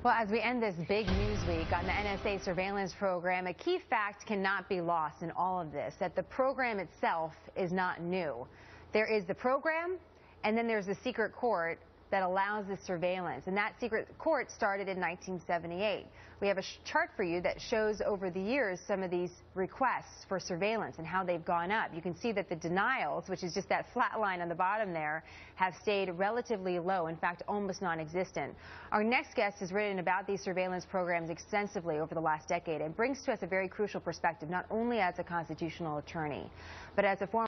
Well, as we end this big news week on the NSA surveillance program, a key fact cannot be lost in all of this, that the program itself is not new. There is the program, and then there's the secret court that allows the surveillance, and that secret court started in 1978. We have a chart for you that shows over the years some of these requests for surveillance and how they've gone up. You can see that the denials, which is just that flat line on the bottom there, have stayed relatively low, in fact almost non-existent. Our next guest has written about these surveillance programs extensively over the last decade and brings to us a very crucial perspective, not only as a constitutional attorney, but as a former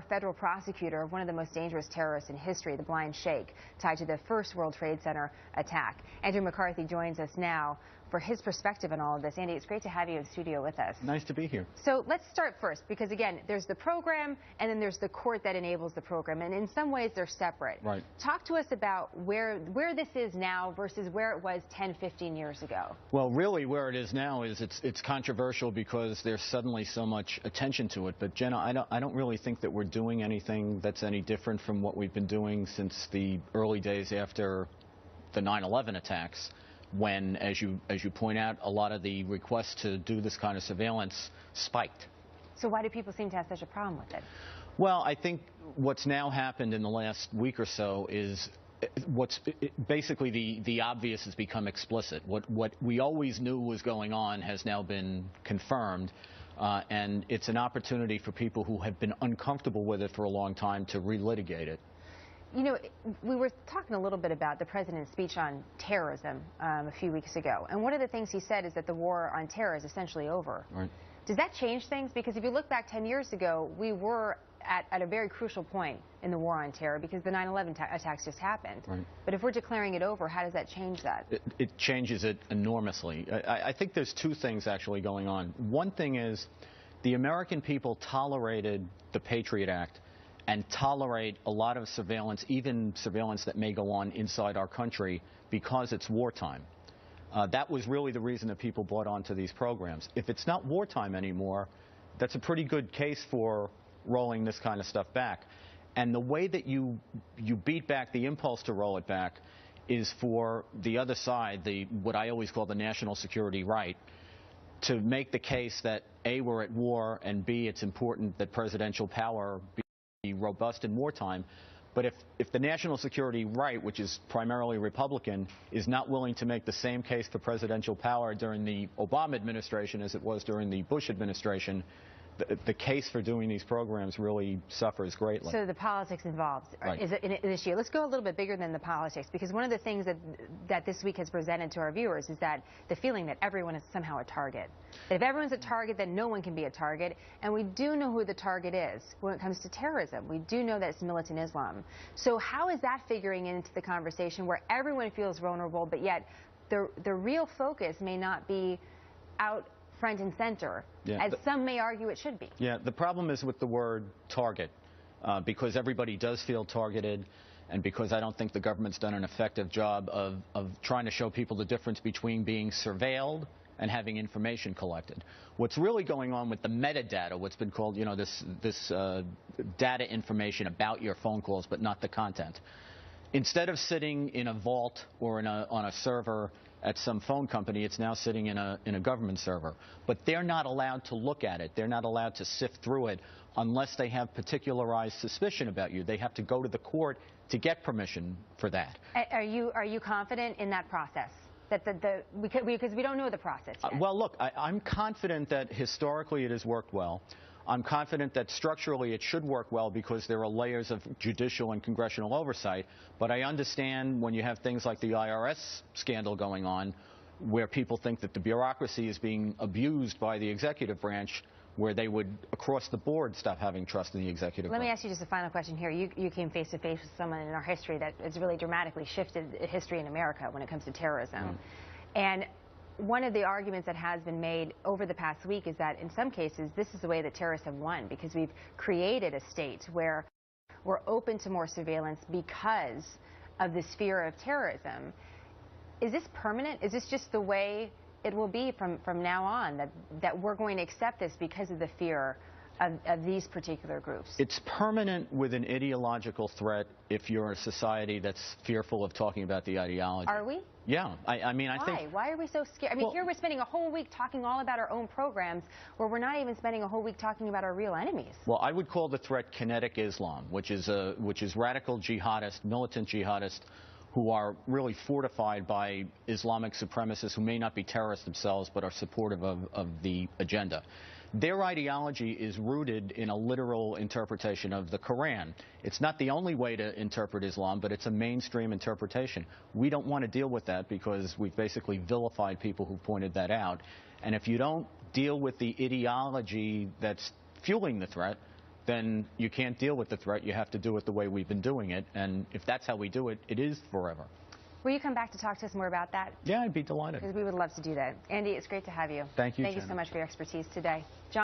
federal prosecutor of one of the most dangerous terrorists in history, the Blind Sheikh, tied to the first World Trade Center attack. Andrew McCarthy joins us now for his perspective on all of this. Andy, it's great to have you in studio with us. Nice to be here. So let's start first, because again, there's the program and then there's the court that enables the program, and in some ways they're separate. Right. Talk to us about where this is now versus where it was 10, 15 years ago. Well, really where it is now is it's controversial because there's suddenly so much attention to it. But Jenna, I don't really think that we're doing anything that's any different from what we've been doing since the early days after the 9/11 attacks, when, as you point out, a lot of the requests to do this kind of surveillance spiked. So why do people seem to have such a problem with it? Well, I think what's now happened in the last week or so is basically the obvious has become explicit. What we always knew was going on has now been confirmed, and it's an opportunity for people who have been uncomfortable with it for a long time to relitigate it. You know, we were talking a little bit about the president's speech on terrorism a few weeks ago, and one of the things he said is that the war on terror is essentially over. Right. Does that change things? Because if you look back 10 years ago, we were at a very crucial point in the war on terror because the 9/11 attacks just happened. Right. But if we're declaring it over, how does that change that? It changes it enormously. I think there's two things actually going on. One thing is the American people tolerated the Patriot Act and tolerate a lot of surveillance, even surveillance that may go on inside our country, because it's wartime. That was really the reason that people bought onto these programs. If it's not wartime anymore, that's a pretty good case for rolling this kind of stuff back. And the way that you beat back the impulse to roll it back is for the other side, what I always call the national security right, to make the case that A, we're at war, and B, it's important that presidential power be robust in wartime. But if the national security right, which is primarily Republican, is not willing to make the same case for presidential power during the Obama administration as it was during the Bush administration, the case for doing these programs really suffers greatly. So the politics involved is an issue. Let's go a little bit bigger than the politics, because one of the things that this week has presented to our viewers is that the feeling that everyone is somehow a target. That if everyone's a target, then no one can be a target. And we do know who the target is when it comes to terrorism. We do know that it's militant Islam. So how is that figuring into the conversation where everyone feels vulnerable, but yet the real focus may not be out front and center, as some may argue it should be? Yeah, the problem is with the word target, because everybody does feel targeted, and because I don't think the government's done an effective job of trying to show people the difference between being surveilled and having information collected. What's really going on with the metadata, what's been called, this data information about your phone calls, but not the content. Instead of sitting in a vault or on a server at some phone company, it's now sitting in a government server. But they're not allowed to look at it. They're not allowed to sift through it unless they have particularized suspicion about you. They have to go to the court to get permission for that. Are you confident in that process? Because we don't know the process yet. Well, look, I'm confident that historically it has worked well. I'm confident that structurally it should work well because there are layers of judicial and congressional oversight. But I understand when you have things like the IRS scandal going on, where people think that the bureaucracy is being abused by the executive branch, where they would, across the board, stop having trust in the executive branch. Let me ask you just a final question here. You came face to face with someone in our history that has really dramatically shifted history in America when it comes to terrorism. And one of the arguments that has been made over the past week is that in some cases this is the way that terrorists have won, because we've created a state where we're open to more surveillance because of this fear of terrorism. Is this permanent? Is this just the way it will be from now on, that we're going to accept this because of the fear of these particular groups? It's permanent with an ideological threat if you're a society that's fearful of talking about the ideology. Are we? Yeah. I mean, I think... Why are we so scared? I mean, well, here we're spending a whole week talking all about our own programs where we're not even spending a whole week talking about our real enemies. Well, I would call the threat kinetic Islam, which is radical jihadists, militant jihadists, who are really fortified by Islamic supremacists who may not be terrorists themselves but are supportive of the agenda. Their ideology is rooted in a literal interpretation of the Quran. It's not the only way to interpret Islam, but it's a mainstream interpretation. We don't want to deal with that because we've basically vilified people who pointed that out. And if you don't deal with the ideology that's fueling the threat, then you can't deal with the threat. You have to do it the way we've been doing it. And if that's how we do it, it is forever. Will you come back to talk to us more about that? Yeah, I'd be delighted. Because we would love to do that. Andy, it's great to have you. Thank you, Thank you so much for your expertise today. John